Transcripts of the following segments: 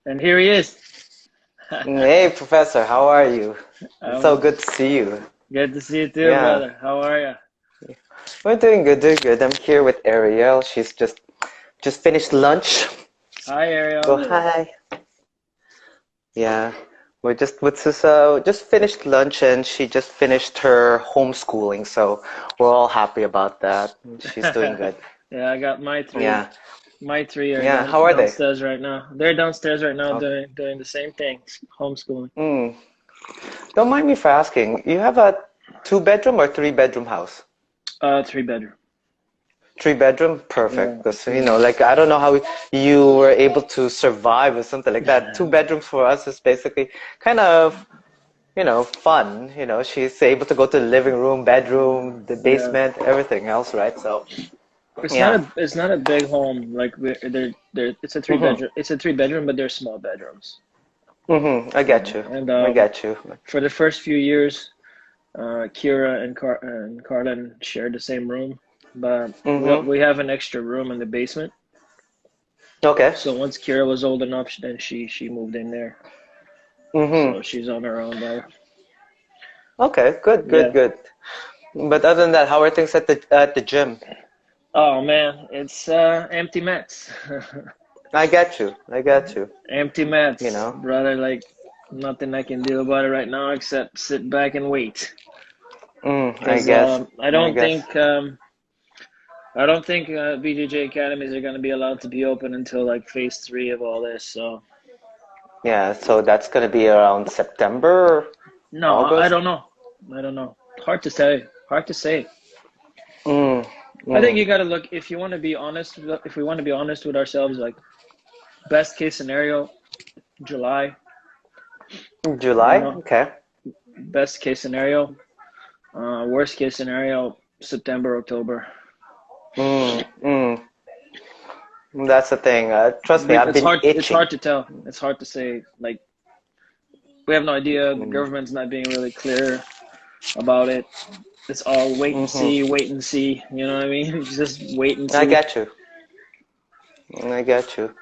And here he is. Hey, Professor, how are you? It's so Um, good to see you. Good to see you too, Yeah, brother. How are you? we're doing good, doing good. I'm here with Ariel. She's just finished lunch. Hi, Go Ariel. hi. Yeah, we're just finished lunch and she just finished her homeschooling, so we're all happy about that. She's doing good. Yeah, I got my three. Yeah, My three are yeah. How are they? downstairs right now. They're downstairs right now Okay. doing the same thing, homeschooling. Mm. Don't mind me for asking. You have a two-bedroom or three-bedroom house? 3 bedroom. Three bedroom, Yeah, perfect. Because three bedroom. like I don't know how you were able to survive with something like that. Two bedrooms for us is basically kind of, fun. She's able to go to the living room, bedroom, the Yeah. basement, everything else, right? So, It's not yeah. a big home. Like they're it's a three Mhm. bedroom. It's a 3 bedroom, but they're small bedrooms. Mhm. I get you. And I get you. for the first few years, Kira and Carlin shared the same room, but Mhm. we have an extra room in the basement. Okay. So once Kira was old enough, then she moved in there. Mhm. So she's on her own there. Okay. Good. Good. Yeah. Good. But other than that, how are things at the gym? Oh man, it's empty mats. I get you. I get you. Empty You mats, know. brother. Like nothing I can do about it right now except sit back and wait. I Because guess. I guess. I don't think BJJ academies are going to be allowed to be open until like phase 3 of all this. So Yeah, so that's gonna be around September, no, I August. don't know. I don't know. Hard to say. Hard to say. Mm, I think mm. you got to look if you want to be honest. If we want to be honest with ourselves, like best case scenario, July. You July? know, Okay. best case scenario. Worst case scenario, September, October. Mm, mm. That's the thing. Trust me, I've It's been hard. It's itching. hard to tell. It's hard to say. Like we have no idea. The Mm, government's not being really clear about it. It's all wait and hmm see, wait and see. You know what I mean? Just wait and I see. get you. I get you.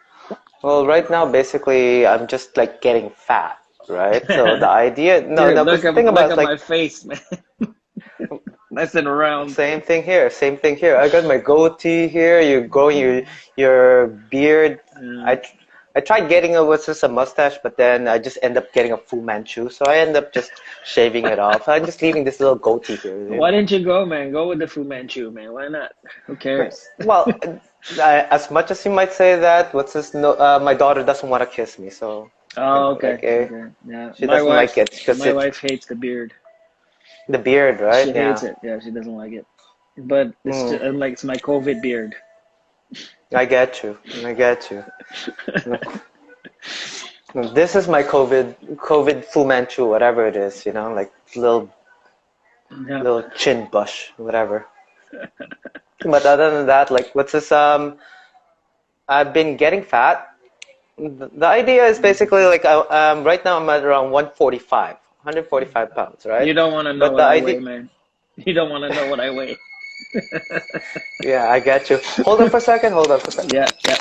Well, right now, basically, I'm just like getting fat, right? So the idea, no, Dude, no, because the thing about look it's at my like, face, man. Nice and round. same thing here. Same thing here. I got my goatee here. You're growing your beard. Yeah. I tr- I tried getting a what's this a mustache, but then I just end up getting a Fu Manchu. So I end up just shaving it off. I'm just leaving this little goatee here. Why didn't you go, man? Go with the Fu Manchu, man. Why not? Who cares? Well, as much as you might say that, what's this? No, my daughter doesn't want to kiss me, so Oh, like okay, okay. Yeah, she doesn't like it because my it wife hates the beard. the beard, right? She hates Yeah. it. Yeah, she doesn't like it. But it's Mm, just, I'm like it's my COVID beard. I get you. I get you. This is my COVID Fu Manchu, whatever it is, like Yeah. little chin bush, whatever. But other than that, like what's this? I've been getting fat. The idea is basically like right now I'm at around 145, 145 pounds, right? You don't want to know But what the I weigh, idea, man. You don't want to know what I weigh. yeah, I get you. Hold on for a second. Hold on for a second. Yeah, yeah.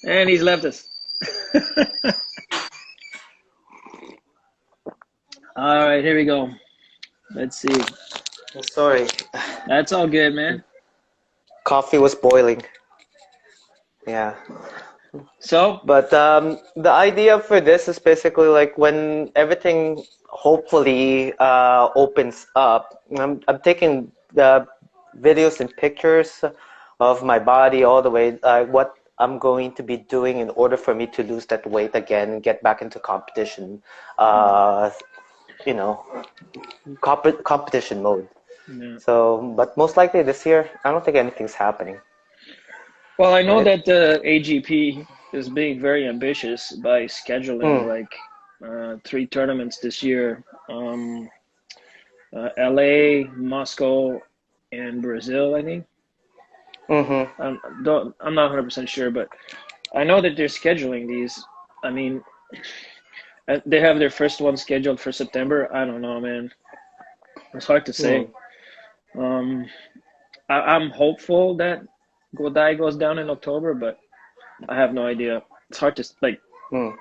And he's left us. All right, here we go. Let's see. Sorry, That's all good, man. coffee was boiling. Yeah. So, But the idea for this is basically like when everything hopefully opens up, I'm taking the videos and pictures of my body all the way, what I'm going to be doing in order for me to lose that weight again and get back into competition, uh, you know, competition mode. yeah. So, but most likely this year, I don't think anything's happening, Well, I know right? that the AGP is being very ambitious by scheduling Mm, like 3 tournaments this year. LA, Moscow, and Brazil, I think. mm-hmm, I'm not 100% sure, but I know that they're scheduling these. I mean, they have their first one scheduled for September. I don't know, man. It's hard to mm. say. Um, I'm hopeful that Godai goes down in October, but I have no idea. it's hard to like. Mm.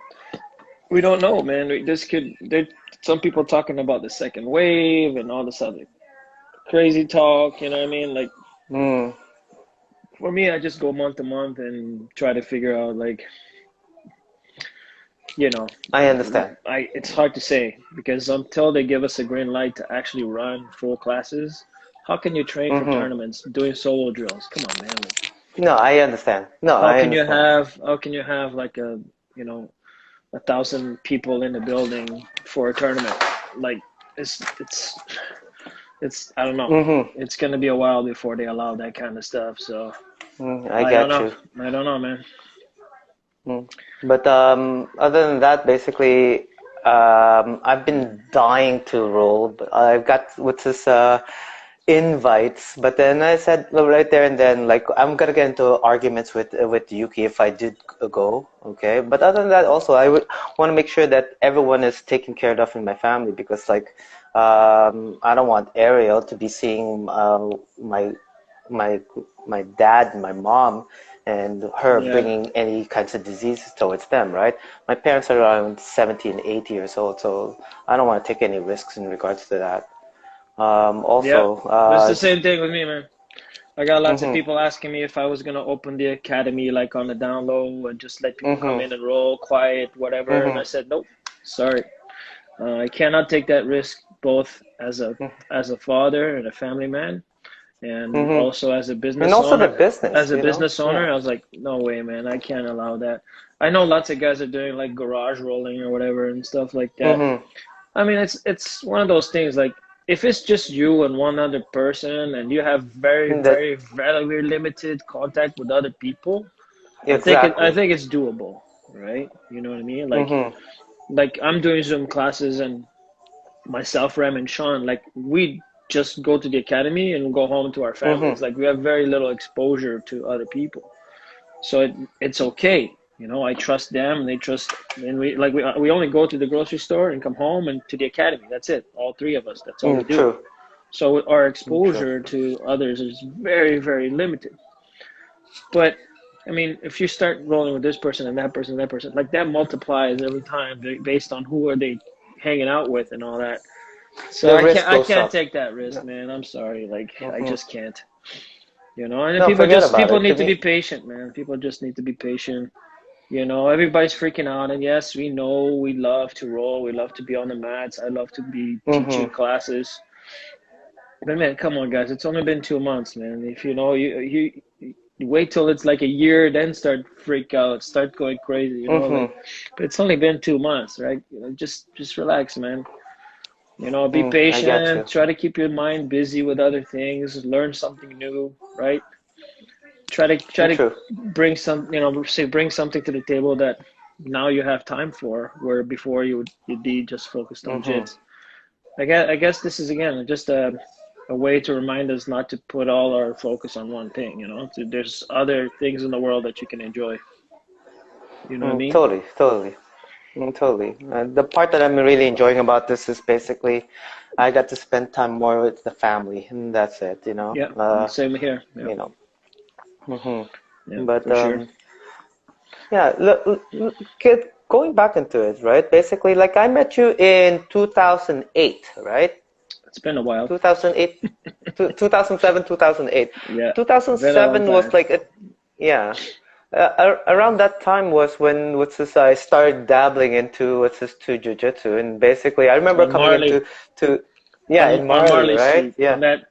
We don't know, man. This could. There, some people talking about the second wave and all this other crazy talk. You know what I mean? Like Mm. for me, I just go month to month and try to figure out like you know, I understand. it's hard to say because until they give us a green light to actually run full classes, how can you train for Mm-hmm. tournaments doing solo drills? Come on, man. Like, No, I understand. No, I understand. how can you have like a you know 1,000 people in the building for a tournament? Like it's I don't know. Mm-hmm. It's gonna be a while before they allow that kind of stuff. So Mm, I I don't get know. you. I don't know, man. Mm. But other than that, basically, I've been dying to roll, but I've got what's this invites. But then I said well, right there and then, like I'm gonna get into arguments with Yuki if I did go. Okay, but other than that, also I would want to make sure that everyone is taken care of in my family because like I don't want Ariel to be seeing my my dad and my mom and her Yeah. bringing any kinds of diseases towards them, right? My parents are around 70 and 80 years old, so I don't want to take any risks in regards to that. Yeah. Also, That's the just same thing with me, man. I got lots of mhm, people asking me if I was gonna open the academy like on the down low and just let people come mhm, in and roll quiet, whatever. And I mhm, said, nope, sorry. I cannot take that risk both as a father and a family man and mhm, also as a and business also the owner. business, As a you know, business owner, yeah, I was like, no way, man, I can't allow that. I know lots of guys are doing like garage rolling or whatever and stuff like that. mhm, I mean, it's one of those things like if it's just you and one other person and you have very, that very, very limited contact with other people, I exactly, think it's doable, right? You know what I mean? mhm, Like I'm doing Zoom classes and myself, Ram and Sean, like we just go to the academy and go home to our mhm, families. Like we have very little exposure to other people. So it's okay. You know, I trust them, they trust, and we only go to the grocery store and come home and to the academy. That's it. All three of us. That's all we do. true, So our true, exposure to others is very, very limited. But I mean, if you start rolling with this person and that person, like that multiplies every time based on who are they hanging out with and all that. So the risk I goes can't up. take that risk, Yeah. man. I'm sorry. Like I Mhm. just can't. You know, and then No, forget about people it. To need to be me, patient, man. People just need to be patient. You know, everybody's freaking out, and yes, we know we love to roll, we love to be on the mats. I love to be teaching mhm, classes. But man, come on, guys, it's only been 2 months, man. If you know, you wait till it's like a year, then start freak out, start going crazy. You know, like, mhm, but it's only been 2 months, right? You know, just relax, man. You know, be I get you. patient. Try to keep your mind busy with other things. Learn something new, right? Try to True. bring some, you know, say bring something to the table that now you have time for, where before you'd be just focused on Mhm. jits. I guess this is again just a way to remind us not to put all our focus on one thing. You know, there's other things in the world that you can enjoy. You know what I Mm, mean? totally, totally. Mm, totally. The part that I'm really enjoying about this is basically I got to spend time more with the family, and that's it, you know. Yeah, same here. Yeah, You know. hmm yeah, But for sure. yeah, going back into it, right? Basically, like I met you in 2008, right? It's been a while. 2008, 2007, 2008. Yeah, been a long 2007 was time. like a, yeah. Around that time was when what's this I started dabbling into what's this to jujitsu, and basically I remember On coming Marley, into to yeah in on Marley, Marley right? Street, Yeah, on that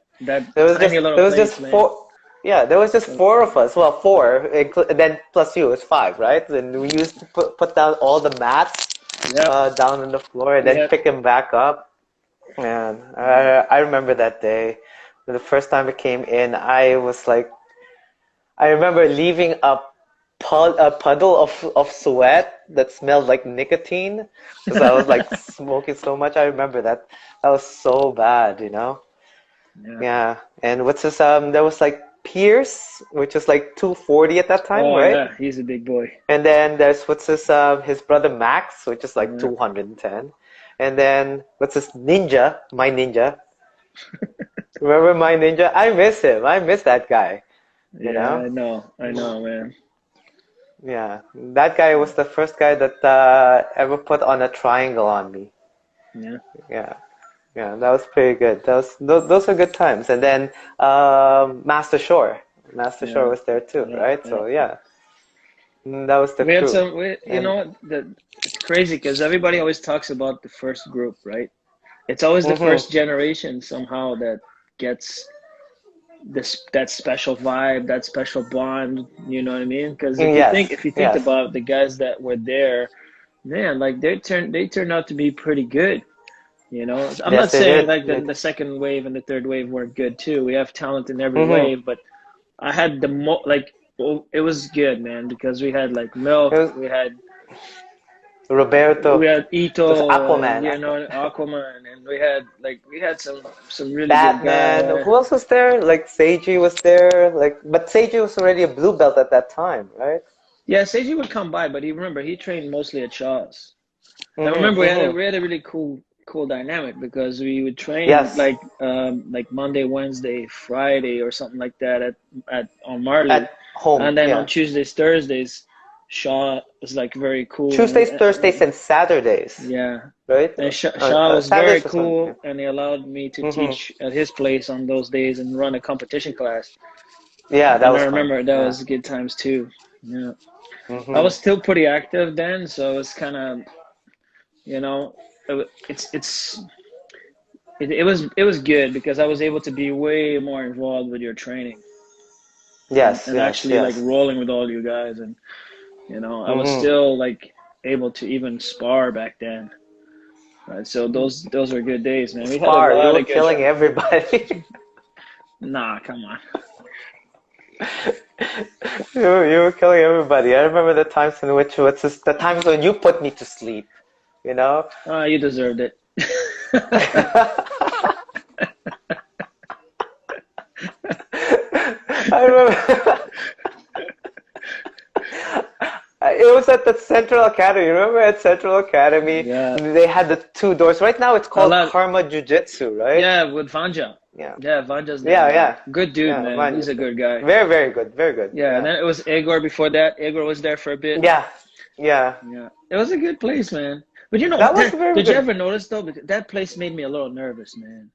tiny little there was just place, man. four. Yeah, there was just four of us. Well, four, then plus you, it's five, right? And we used to put down all the mats Yep, down on the floor and then yep. pick them back up. And I remember that day. The first time I came in, I was like, I remember leaving a puddle of sweat that smelled like nicotine because I was like smoking so much. I remember that. That was so bad, you know? Yeah. Yeah. And what's this? There was like Pierce, which is like 240 at that time, Oh right? yeah, he's a big boy. And then there's what's this? His brother Max, which is like Yeah, 210. And then what's this? Ninja, my ninja. Remember my ninja? I miss him. I miss that guy, you yeah, know? I know, man. Yeah, that guy was the first guy that ever put on a triangle on me. Yeah. Yeah, yeah, that was pretty good. Those are good times. And then Master Shore Yeah. was there too, Right. right? So Right. yeah, that was the We had crew. some. You And know what? It's crazy because everybody always talks about the first group, right? It's always the hmm first generation somehow that gets this that special vibe, that special bond. You know what I mean? Because yes, if you think yes. about the guys that were there, man, like they turned out to be pretty good. You know, I'm Yes, not they saying did. like the second wave and the third wave weren't good too. We have talent in every hmm wave, but I had like well, it was good, man, because we had like It Milk, was we Roberto. had It was Ito, Aquaman. you know, Aquaman, and we had some really good Batman. guys. Who else was there? Like Seiji was there. Like, but Seiji was already a blue belt at that time, right? Yeah, Seiji would come by, but he trained mostly at Shaw's. And remember, Mm-hmm. we had a really cool dynamic because we would train Yes, like Monday, Wednesday, Friday, or something like that at on Marley, at home. and then on Yeah, Tuesdays, Thursdays, Shaw was like very cool, Tuesdays, Thursdays, and Saturdays, yeah. right? And Shaw was very Saturdays was fun. Yeah. cool, and he allowed me to Mm-hmm. teach at his place on those days and run a competition class. Yeah, that And I was fun. remember that Yeah. was good times too. Yeah, I Mm-hmm. was still pretty active then, so it was kind of, you know, it's it was good because I was able to be way more involved with your training Yes, and yes, actually like yes. rolling with all you guys, and you know I was Mm-hmm. still like able to even spar back then. Right, so those were good days, man. We had a Spar, you lot were of good killing shots. everybody. Nah, come on. You were killing everybody. I remember the times in which the times when you put me to sleep. You know. You deserved it. I remember. It was at the Central Academy. Remember at Central Academy, Yeah, they had the two doors. Right now, it's a called lot. Karma Jiu-Jitsu, right? Yeah, with Vanja. Yeah, Yeah, Vanja's there yeah, now. yeah, Good dude, yeah. man. Man, He's a good guy. very, very good, very good. Yeah, and Yeah, then it was Igor before that. Igor was there for a bit. yeah, yeah. Yeah, it was a good place, man. But you know, That was very did you good. ever notice though? Because that place made me a little nervous, man.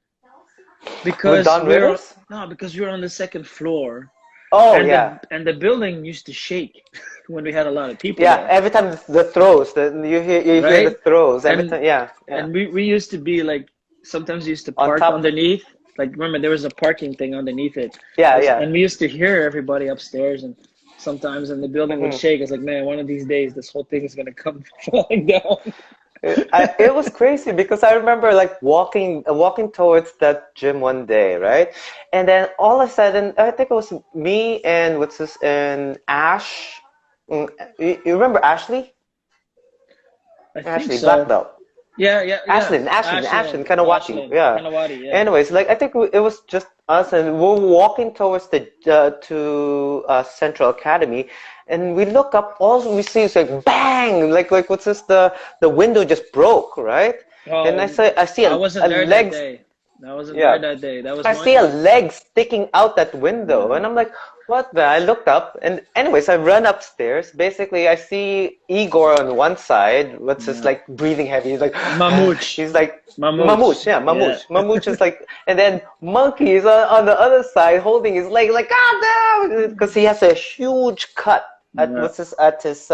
With Because Don we were Rivers? no, because we were on the second floor, Oh yeah, and the building used to shake when we had a lot of people yeah. there, Every time the throws, you hear the right? throws every And time. Yeah, yeah. we used to be like sometimes we used to On park top. underneath. Like remember there was a parking thing underneath it, Yeah, yeah. and we used to hear everybody upstairs and. Sometimes and the building would hmm shake. It's like, man, one of these days this whole thing is gonna come falling down. It was crazy because I remember like walking towards that gym one day, right? And then all of a sudden, I think it was me and what's this and Ash. You remember Ashley? I think Ashley, black so. belt. Yeah. Ashlyn, Kanawati. Ashlyn, Yeah. Kanawati, yeah. Anyways, like I think it was just us, and we're walking towards the to Central Academy, and we look up. All we see is like bang, like what's this? The window just broke, right? And Oh, I see I a wasn't there that leg. day. I wasn't there Yeah, that day. That was I see a Monkey. leg sticking out that window, Yeah, and I'm like, what the? I looked up, and anyways, I run upstairs. Basically, I see Igor on one side, what's just yeah. like breathing heavy. He's like, Mamooch. he's like, Mamooch. Mamooch, yeah, Yeah. Mamooch. Mamooch is like, and then Monkey is on the other side holding his leg, like, God damn, because he has a huge cut Yeah. at his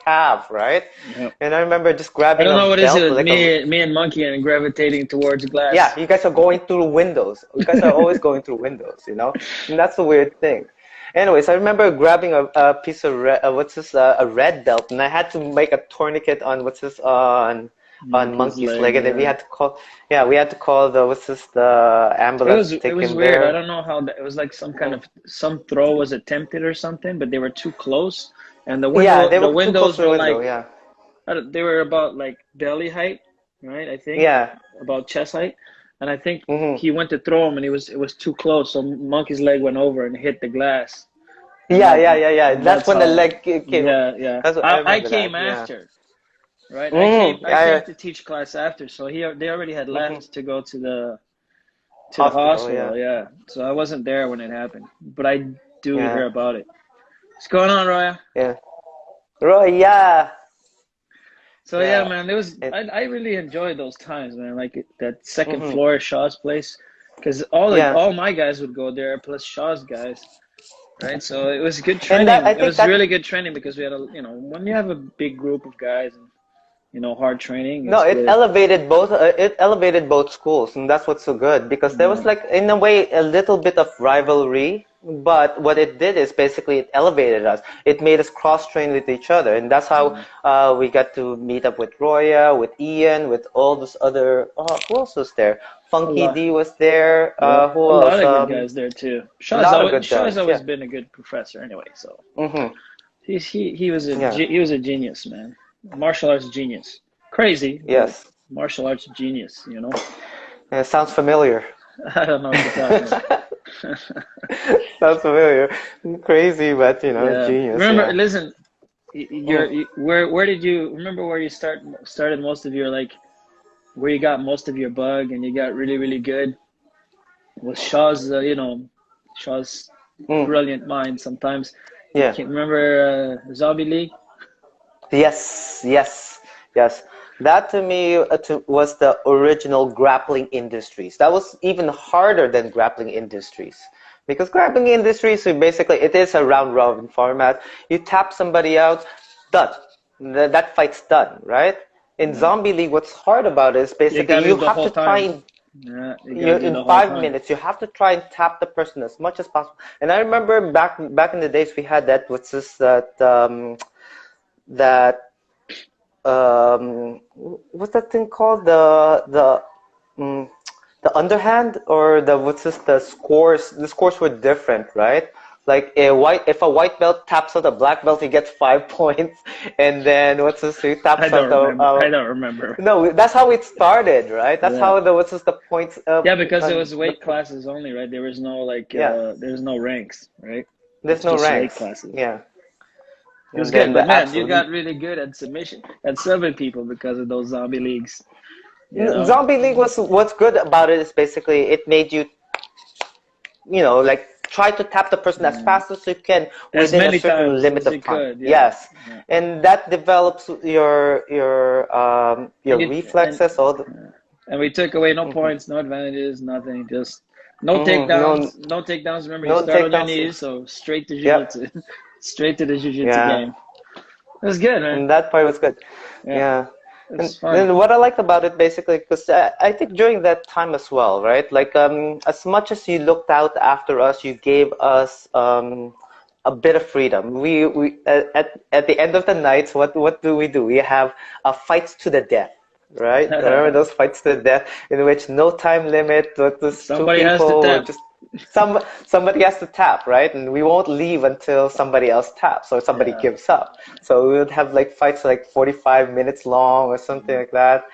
calf, right? Yeah. And I remember just I grabbing don't a know what is it belt, with like a me and Monkey and gravitating towards yeah, glass. you guys are going through windows. You guys are always going through windows, you know? And that's the weird thing. Anyways, I remember grabbing a piece of what's this, a red belt, and I had to make a tourniquet on what's this, on Monkey's Monkey's leg, leg, and then yeah. we had to call the, what's this, the ambulance to It take was him weird. I there. don't know how that, it was like Mhm. some throw was attempted or something, but they were too close, and Yeah, they the were too close windows to the were window, like yeah. they were about like belly height, right? I think Yeah. about chest height, and I think hmm he went to throw him, and it was too close, so Monkey's leg went over and hit the glass, and Yeah, yeah, yeah, yeah. That's that's when the how. leg came. Yeah. That's what, I I remember came that, yeah. after, right? I came Yeah, to teach class after, so they already had hmm left to go to the Hospital, yeah. hospital. Yeah, so I wasn't there when it happened, but I do Yeah, hear about it. What's going on, Roya? yeah. Roy, yeah, So yeah, yeah, man, it was it, I really enjoyed those times, man. Like that second mm-hmm, floor Shaw's place, because yeah. all my guys would go there plus Shaw's guys, right? So it was good And that, training. I It think was that, really good training because we had a when you have a big group of guys and hard training, no, it's good. it elevated both schools, and that's what's so good because there was Yeah, like in a way a little bit of rivalry, but what it did is basically it elevated us. It made us cross train with each other, and that's how yeah. we got to meet up with Roya, with Ian, with all those other. Who else was there? A Funky lot. D was there. Yeah, Who a lot else? of good guys there too. A lot of good Shaw's guys. Yeah. always been a good professor anyway. So Mhm. he was Yeah. he was a genius, man. Martial arts genius. Crazy, but Yes. martial arts genius. Yeah, sounds familiar. I don't know what you're talking about. Sounds familiar. Crazy, but Yeah. genius. Remember, Yeah. listen, Mm. where did you remember where you started most of your like where you got most of your bug and you got really really good was Shaw's Shaw's Mm. brilliant mind. Sometimes he Yeah. can't remember Zombie League. Yes. Yes. Yes. That to me was the original grappling industries. That was even harder than grappling industries. Because grappling industries, so basically, it is a round robin format. You tap somebody out, done. That fight's done, right? In Yeah. Zombie League, what's hard about it is You basically gotta you do the have whole to try time. and Yeah, you you gotta do in the whole five time. minutes you have to try and tap the person as much as possible. And I remember back in the days we had that what's this that what's that thing called mm, the underhand or the what's this the scores were different, right? Like if a white belt taps out a black belt he gets 5 points, and then what's this he I taps don't out the remember. I don't remember. no, that's how it started, right? That's Yeah. how the what's this the points Yeah, because it was the weight classes only, right? There was no like yeah, there's no ranks, right? there's It's no just weight ranks, classes. yeah, It was and good, then but the man, you absolute got really good at submission at subbing people because of those zombie leagues, you know? Zombie League was what's good about it is basically it made you like try to tap the person as Yeah. fast as you can As within a many certain times limit as you of time. could, yeah. Yes, Yeah. and that develops your And you reflexes. All the and we took away no hmm points, no advantages, nothing, just no no takedowns, no takedowns. Remember, you no start on your takedowns. knees, so straight to Yep, jiu-jitsu, straight to the jiu-jitsu yeah, game. It was good, man. and that part was good. Yeah, Yeah. And it's fun. then what I liked about it basically, because I think during that time as well, right? Like as much as you looked out after us, you gave us a bit of freedom. We at the end of the nights, what do? We have fights to the death, right? Remember those fights to the death in which no time limit, but those two Somebody has to people were tap. just somebody has to tap, right? And we won't leave until somebody else taps or somebody Yeah. gives up. So we would have like fights like 45 minutes long or something like that.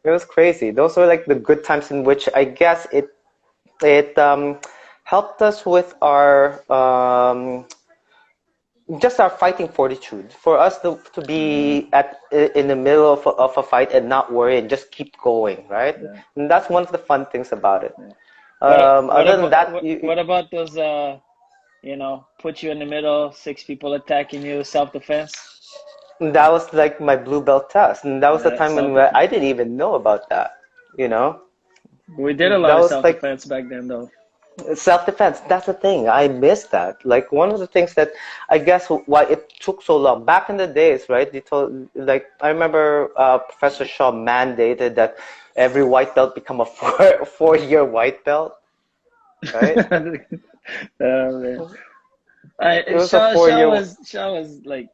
It was crazy. Those were like the good times in which I guess it helped us with our just our fighting fortitude for us to Yeah. be in the middle of a fight and not worry and just keep going, right? Yeah. And that's one of the fun things about it. Yeah. What Other than about that, what about those put you in the middle, six people attacking you, self-defense? that was like my blue belt test, and that was the Yeah, time when I self-defense. didn't even know about that. You know, We did a that lot of was like self-defense back then, though. self-defense. That's the thing. I missed that. Like one of the things that I guess why it took so long back in the days, right? They told like I remember Professor Shaw mandated that every white belt become a 4 year white belt, right? Man. It was a 4 year. Shaw was like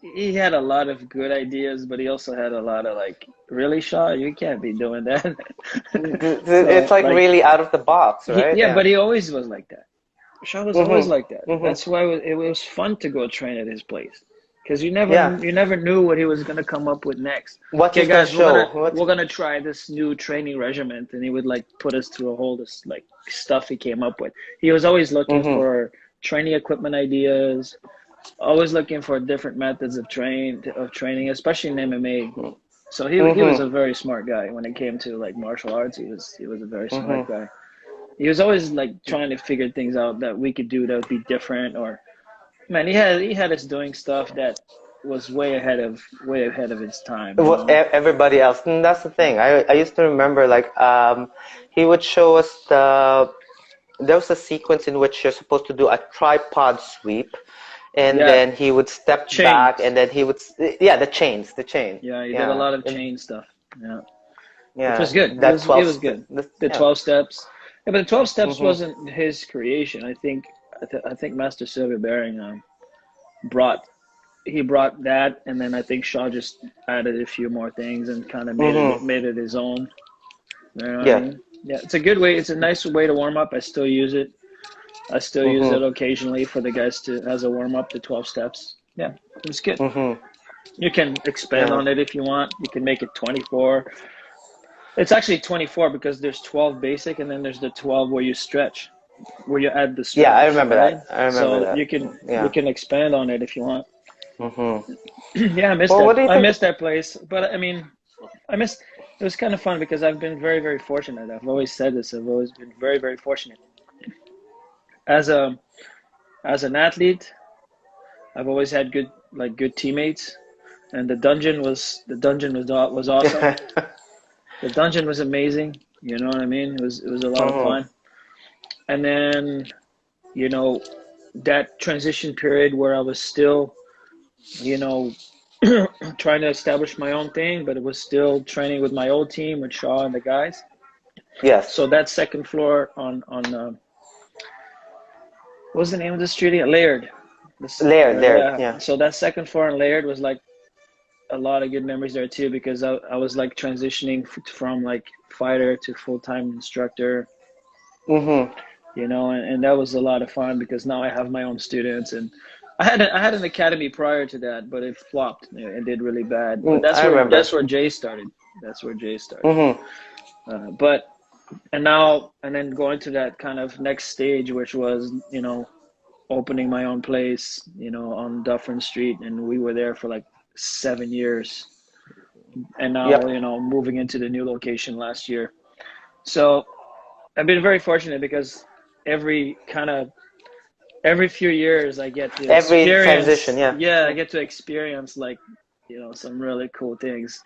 he had a lot of good ideas, but he also had a lot of like, really, Shaw, you can't be doing that. It's So like like really out of the box, right? yeah, Yeah. but he always was like that. Shaw was always Mhm. like that. Mhm. That's why it was fun to go train at his place because Yeah. you never knew what he was gonna come up with next. What Okay, he's gonna guys, show? What? we're gonna try this new training regimen, and he would like put us through a whole this like stuff he came up with. He was always looking Mhm. for training equipment ideas, always looking for different methods of training, especially in MMA. So he was Mhm. a very smart guy when it came to like martial arts. He was a very smart Mhm. guy. He was always like trying to figure things out that we could do that would be different. Or man, he had us doing stuff that was way ahead of its time. You Well, know? everybody else. And that's the thing. I used to remember like he would show us there was a sequence in which you're supposed to do a tripod sweep, and Yeah, then he would step back, chains. and then he would yeah, the chain. Yeah, he did a Yeah, lot of and chain stuff. Yeah, which yeah, was good. that It 12 was good. The yeah. 12 steps. Yeah, but the 12 steps Mhm. wasn't his creation. I think Master Sylvia Baring brought he brought that, and then I think Shaw just added a few more things and kind of Mhm. made it his own. You know what I Yeah. mean? Yeah, it's a good way. It's a nice way to warm up. I still use it. I still use it Mhm. occasionally for the guys to as a warm up. The 12 steps. Yeah, it was good. Mhm. You can expand Yeah. on it if you want. You can make it 24. It's actually 24 because there's 12 basic and then there's the 12 where you stretch, where you add the Yeah, I stretch, remember right? that. I remember So that. you Yeah. can expand on it if you want. Mhm. Yeah, Well, what do you I think? missed that place, but I mean, I missed. It was kind of fun because I've been very fortunate. I've always said this. I've always been very fortunate as a as an athlete. I've always had good teammates, and the dungeon was awesome. The dungeon was amazing. You know what I mean? It was a lot of Mhm. fun. And then you know that transition period where I was still you know trying to establish my own thing, but it was still training with my old team with Shaw and the guys. Yes. So that second floor on what was the name of the street again? Laird. This Layered. yeah. Yeah. So that second floor on Laird was like a lot of good memories there too because I was like transitioning from like fighter to full time instructor. Mhm. And that was a lot of fun because now I have my own students and I had an academy prior to that, but it flopped. It did really bad. But I remember. that's where Jay started. That's where Jay started. Mhm. But and then going to that kind of next stage, which was opening my own place, on Dufferin Street, and we were there for like 7 years, and now Yep. moving into the new location last year. So I've been very fortunate because every kind of every few years I get to Every transition. experience, Yeah. yeah, I get to experience like some really cool things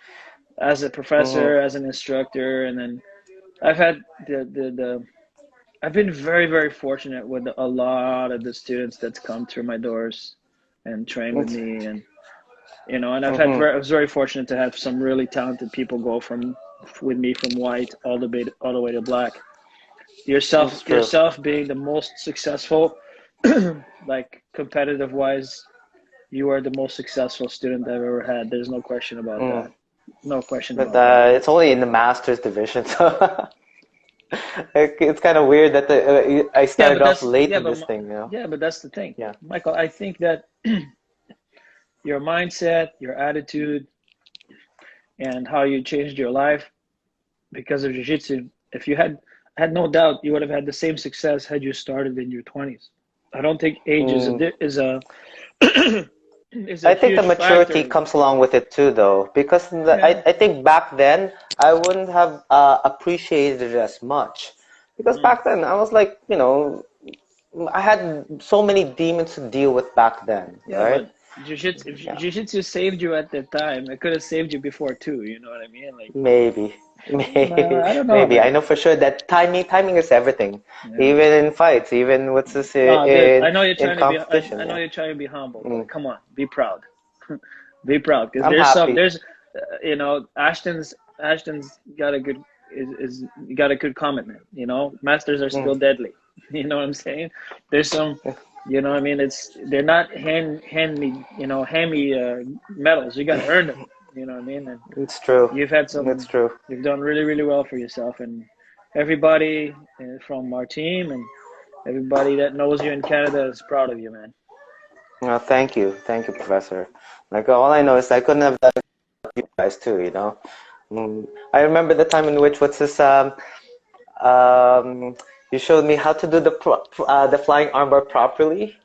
as a Mhm. professor, as an instructor, and then I've had the I've been very fortunate with a lot of the students that's come through my doors and train with me, and and Mhm. I was very fortunate to have some really talented people go from with me from white all the way to black. It's true. Yourself being the most successful, like competitive wise, you are the most successful student I've ever had. There's no question about Mm. that. No question But about that. it's only in the masters division, so it's kind of weird that I Yeah, started off late in this thing. yeah, but that's the thing, Yeah. Michael. I think that your mindset, your attitude, and how you changed your life because of jiu-jitsu, if you I had no doubt you would have had the same success had you started in your 20s. I don't think age Mm. is a is a I think the huge maturity factor. comes along with it too, though, because Yeah. I think back then I wouldn't have appreciated it as much, because Mm. back then I was like, I had so many demons to deal with back then, Yeah, right? but jiu-jitsu, if Yeah, jiu-jitsu saved you at that time, it could have saved you before too. You know what I mean? Like, maybe, maybe, I don't know, maybe. I man. know for sure that timing is everything, Yeah. even in fights, even what's this No, dude, in competition. I know Yeah, you're trying to be humble, but mm. come on, be proud. Be proud because I'm happy. Ashton's got a good is got a good comment, man. Masters are Mm. still deadly. You know what I'm saying? There's some, what I mean, they're not hand me medals. You got to earn them. You know what I mean? And It's true. you've had It's some, true. you've done really well for yourself, and everybody from our team and everybody that knows you in Canada is proud of you, man. Thank you, Professor. Like all I know is I couldn't have done it without you guys too. I remember the time in which what's this um, you showed me how to do the flying armbar properly,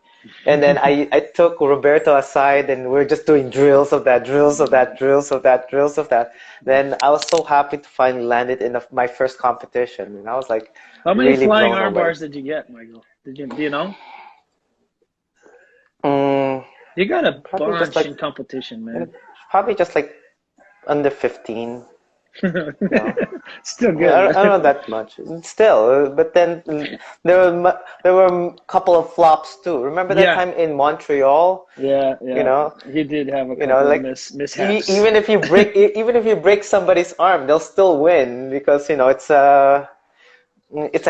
and then I took Roberto aside and we're just doing drills of that, drills of that, drills of that, drills of that. Then I was so happy to finally land it in my first competition, and I was like How many really flying blown arm away. bars did you get, Michael? Do you know? Mm. You got a Probably just bunch like in competition, man. probably just like under 15. No. Still Yeah, good. I don't know that much. Still, but then there were a couple of flops too. Remember that Yeah, time in Montreal? yeah, You yeah. know, He did have a couple of like mishaps. even if you break even if you break somebody's arm, they'll still win because it's a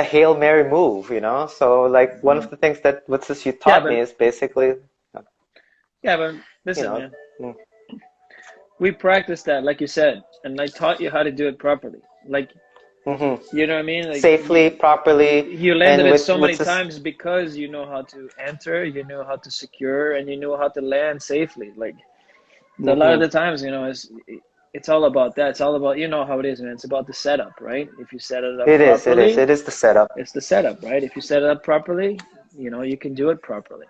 Hail Mary move. So like one Mhm. of the things that what's this you Yeah, taught me but is basically, you listen, know, man. mm, We practiced that, like you said, and I taught you how to do it properly. Like, hmm you know what I mean? Like safely, properly, you landed and it with so many what's this? times because you know how to enter, you know how to secure, and you know how to land safely. Like a lot of hmm the times, it's all about that. It's all about how it is, man. It's about the setup, right? If you set it up It is, it is, properly, it is the setup. it's the setup, right? If you set it up properly, you can do it properly.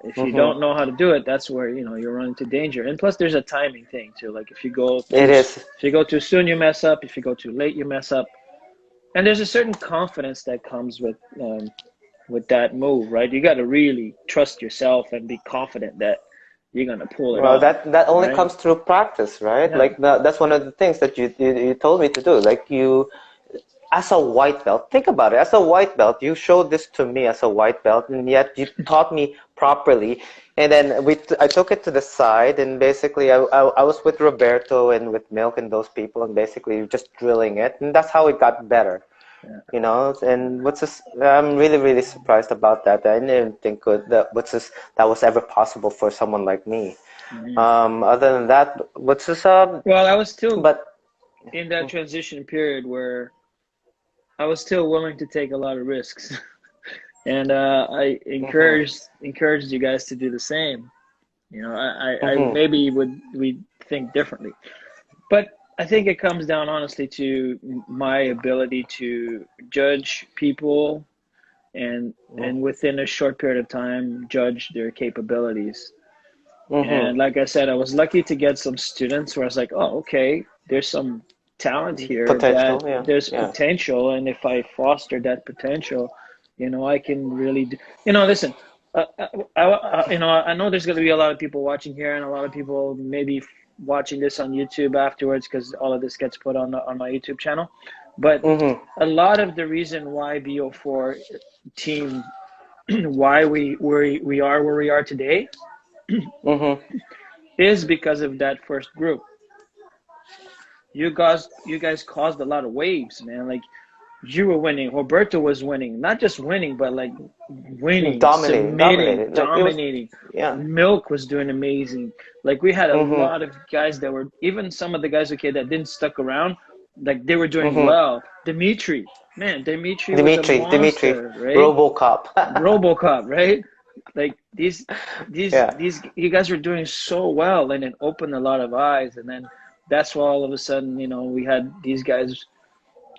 If you hmm don't know how to do it, that's where you run into danger. And plus, there's a timing thing too. Like It is. if you go too soon, you mess up. If you go too late, you mess up. And there's a certain confidence that comes with that move, right? You got to really trust yourself and be confident that you're gonna pull it Well, off, that only right? comes through practice, right? Yeah. Like that's one of the things that you told me to do. Like as a white belt, think about it. As a white belt, you showed this to me as a white belt, and yet you taught me properly. And then I took it to the side, and basically I was with Roberto and with Milk and those people, and basically just drilling it, and that's how it got better. Yeah. And what's this? I'm really, really surprised about that. I didn't think that was ever possible for someone like me. Mhm. Other than that, what's this? Well, I was still But in that transition period where I was still willing to take a lot of risks, and I mhm, encouraged you guys to do the same. I mhm, maybe we think differently, but I think it comes down honestly to my ability to judge people and within a short period of time judge their capabilities. mhm. And like I said, I was lucky to get some students where I was like, oh, okay, there's some talent here Potential, that yeah, there's yeah. potential, and if I foster that potential, I can really do. Listen, I know there's going to be a lot of people watching here, and a lot of people maybe watching this on YouTube afterwards because all of this gets put on my YouTube channel. But Mhm, a lot of the reason why BO4 team, why we are where we are today, mhm. is because of that first group. You guys caused a lot of waves, man. Like you were winning, Roberto was winning, not just winning, but like winning, Dominating, submitting, dominating. Like it was, dominating. yeah. Milk was doing amazing. Like we had a Mhm, lot of guys that were, even some of the guys, okay, that didn't stuck around, like they were doing mhm. well. Dimitri, man, Dimitri was a Dimitri, monster, right? RoboCop. RoboCop, right? Like Yeah. you guys were doing so well, and it opened a lot of eyes. And then that's why all of a sudden, we had these guys,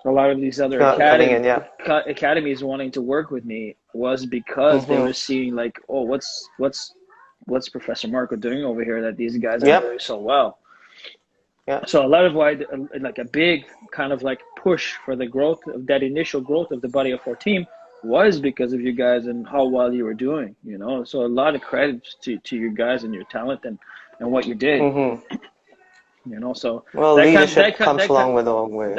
a lot of these other Coming in, yeah. academies wanting to work with me was because they Mhm. were seeing like, oh, what's Professor Marco doing over here that these guys are doing Yep. so well. Yeah. So a lot of why, like a big kind of like push for the growth of that initial growth of the Body of Four team was because of you guys and how well you were doing. So a lot of credit to you guys and your talent and what you did. Mhm. So Well, that kind leadership that kind comes that kind along with a long way.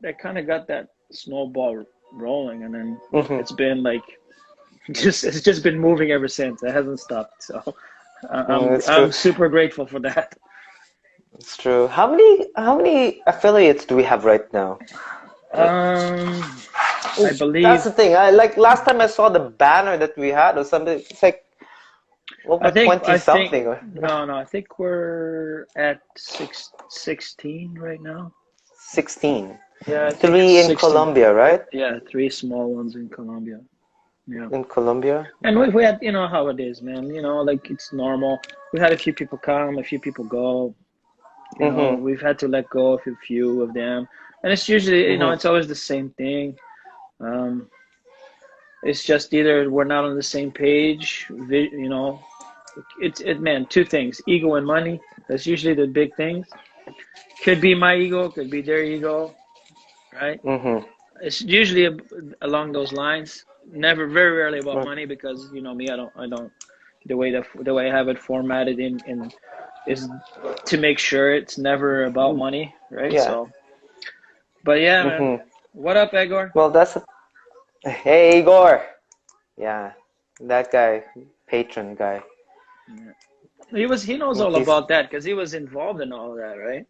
that kind of got that snowball rolling, and then Mhm. it's been like it's just been moving ever since. It hasn't stopped. So It's true. I'm super grateful for that. It's true. How many affiliates do we have right now? I That's believe the thing. I like last time I saw the banner that we had or something. It's like over I think 20 I think something. no, I think we're at 16 right now. 16. Yeah, I think 3 in 16. Colombia, right? Yeah, three small ones in Colombia. Yeah. In Colombia. And Yeah. we had, how it is, man. Like it's normal. We had a few people come, a few people go. Mhm. We've had to let go of a few of them, and it's usually, Mhm. it's always the same thing. Um, it's just either we're not on the same page. Man, two things: ego and money. That's usually the big things. Could be my ego, could be their ego, right? Mhm. It's usually along those lines. Never, very rarely about Right. money because me, I don't the way I have it formatted in is to make sure it's never about money, right? Yeah. So, but yeah, man. Mm-hmm. What up, Egor? Well, hey, Igor. Yeah, that guy, patron guy. Yeah. He knows all He's about that because he was involved in all of that, right?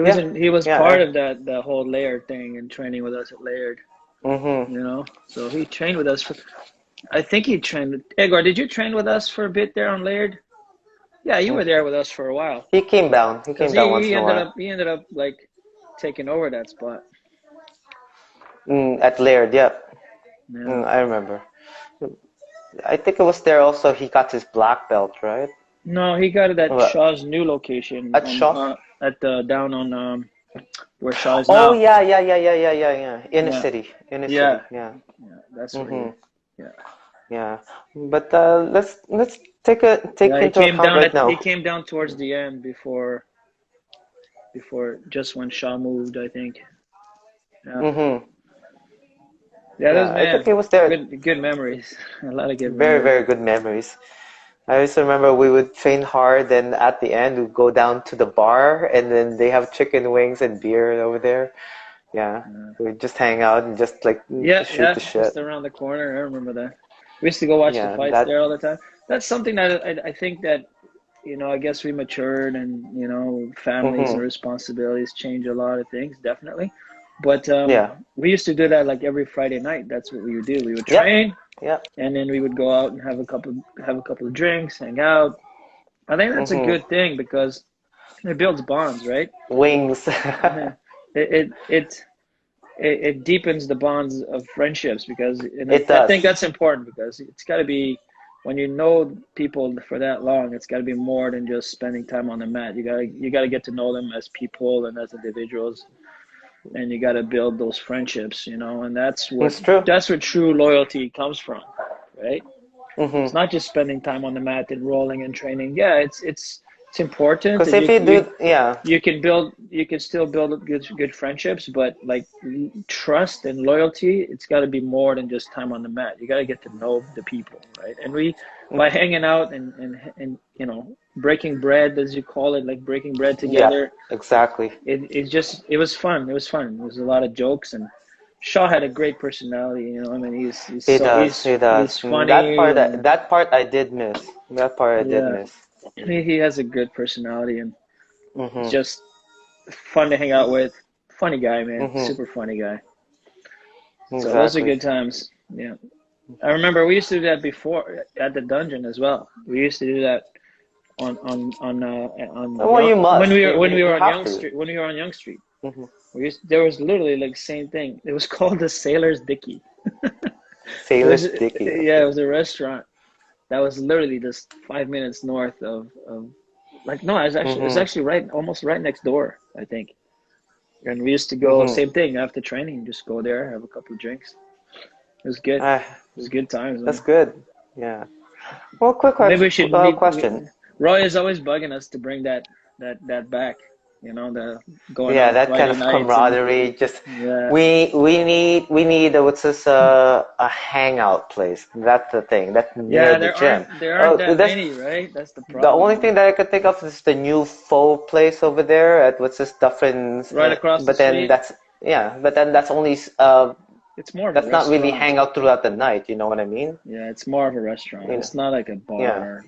yeah, He was yeah. part of that the whole Laird thing and training with us at Laird, Mm-hmm. you know. So he trained with us for. I think he trained with Egor. Did you train with us for a bit there on Laird? Yeah, you were there with us for a while He came down. He because came down once in a while. he ended up like taking over that spot. At Laird, yeah. Yeah. I remember. I think it was there also. He got his black belt, right? No, he got it at What? Shaw's new location At on Shaw? at the down on where Shaw is Oh now. yeah, yeah, yeah, yeah, yeah, yeah, yeah. Inner Yeah, city, inner city. yeah, Yeah. yeah. That's where he. Mm-hmm. Yeah, Yeah. But let's take yeah. into account right He now. came down towards the end before just when Shaw moved, I think. Yeah, Mm-hmm. yeah. Those Yeah, I think man, he was there. good memories. A lot of good Very, memories. very good memories. I also remember we would train hard, and at the end we'd go down to the bar, and then they have chicken wings and beer over there. Yeah, Yeah. we'd just hang out and just like Yeah, shoot the yeah, shit. just around the corner. I remember that. We used to go watch the Yeah, fights that. there all the time. That's something that I think that, I guess we matured and, families and Mm-hmm. responsibilities change a lot of things, definitely. But Yeah. we used to do that like every Friday night. That's what we would do. We would Yep. train Yep. and then we would go out and have a couple of drinks, hang out. I think that's a Mm-hmm. good thing because it builds bonds, right? Wings. Yeah. It it it it deepens the bonds of friendships because and It I think does. that's important because it's got to be when you know people for that long, it's got to be more than just spending time on the mat. You got to get to know them as people and as individuals, and you got to build those friendships, and It's true. that's where true loyalty comes from, right? It's Mm-hmm. not just spending time on the mat and rolling and training. Yeah, it's important, Because and if you do, yeah, you can still build good friendships, but like trust and loyalty, it's got to be more than just time on the mat. You got to get to know the people, right? And we by hanging out and breaking bread, as you call it, like breaking bread yeah, together, exactly. it was fun. It was fun. There was a lot of jokes, and Shaw had a great personality. I mean, He does. He he's does. funny and That part I did miss. That part I did yeah, miss. he has a good personality and it's Mm-hmm. just fun to hang out with. Funny guy, man. Mm-hmm. Super funny guy. So those are Exactly. good times. Yeah. I remember we used to do that before at the dungeon as well. We used to do that on Well, young you must. when we You were on have Young to. Street when we were on Young Street. Mm-hmm. There was literally like same thing. It was called the Sailor's Dicky. Sailor's Dicky. It was a restaurant that was literally just 5 minutes north of like no, it's Mm-hmm. actually right almost right next door, I think. And we used to go Mm-hmm. same thing after training, just go there, have a couple of drinks. It was good. Ah, It was good times, that's man. good. Yeah. Well, quick Maybe question. Question. Roy is always bugging us to bring that back. The going Yeah, out that kind Friday of nights and camaraderie. Just yeah, we need what's this a hangout place. That's the thing. That's near yeah. the gym. There aren't Oh, that that's many, right? That's the the only problem. thing that I could think of is the new faux place over there at what's this Duffin's. Right across the But then street. that's yeah. But then that's only It's more of a that's not really restaurant. hangout throughout the night. You know what I mean? Yeah, it's more of a restaurant. You know. It's not like a Yeah. bar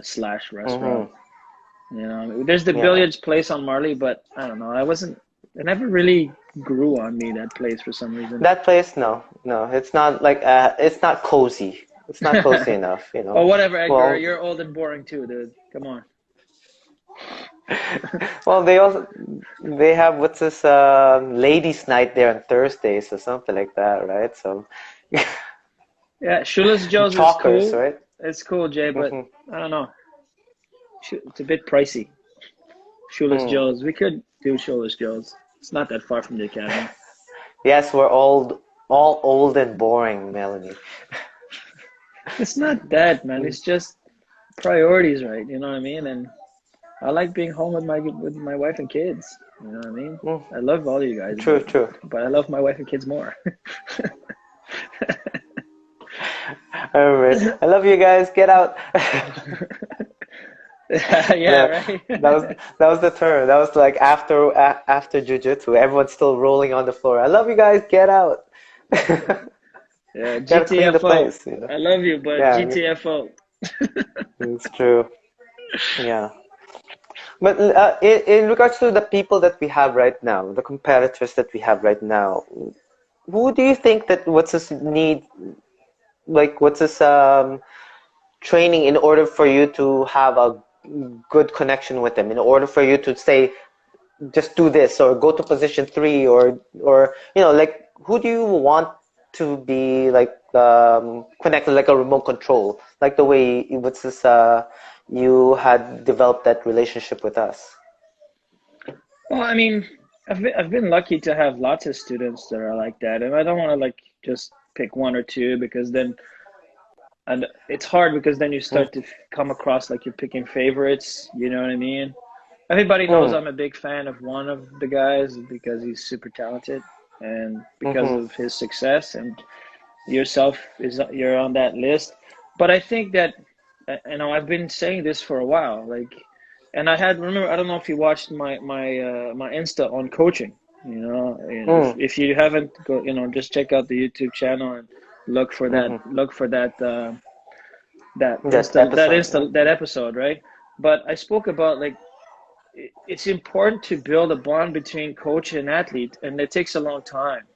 slash restaurant. Mhm. There's the Yeah. billiards place on Marley, but I don't know. It never really grew on me, that place, for some reason. That place, no, no, it's not like it's not cozy. It's not cozy enough, you Oh, know. whatever, Edgar. Well, You're old and boring too, dude. Come on. well, they have what's this ladies' night there on Thursdays or something like that, right? So Yeah, Shoeless Joe's is chalkers, cool. right? It's cool, Jay, but Hmm. I don't know. It's a bit pricey. Shoeless Hmm. Joe's. We could do Shoeless Joe's. It's not that far from the academy. Yes, we're all old and boring, Melanie. It's not that, man. It's just priorities, right? You know what I mean? And I like being home with my wife and kids. You know what I mean? Mm, I love all you guys, true, true. but I love my wife and kids more. I remember. I love you guys. Get out. Yeah, That right. that was the term. That was like after jujitsu, everyone's still rolling on the floor. I love you guys. Get out. Yeah, Gotta clean the GTFO. place, you know. I love you, but Yeah, GTFO. it's true. Yeah. But in regards to the people that we have right now, the competitors that we have right now, who do you think that what's this need, like what's this training in order for you to have a good connection with them, in order for you to say, just do this or go to position three or like who do you want to be like connected like a remote control, like the way what's this you had developed that relationship with us? Well, I mean, I've been lucky to have lots of students that are like that, and I don't want to like just pick one or two because then and it's hard because then you Mm, start to come across like you're picking favorites. You know what I mean? Everybody knows mm, I'm a big fan of one of the guys because he's super talented and because mm-hmm, of his success, and yourself is you're on that list. But I think that I've been saying this for a while, like, and I had remember I don't know if you watched my Insta on coaching. And if mm, if you haven't go, just check out the YouTube channel and mm-hmm. look for that That Insta episode, yeah. that episode, right? But I spoke about like it's important to build a bond between coach and athlete, and it takes a long time.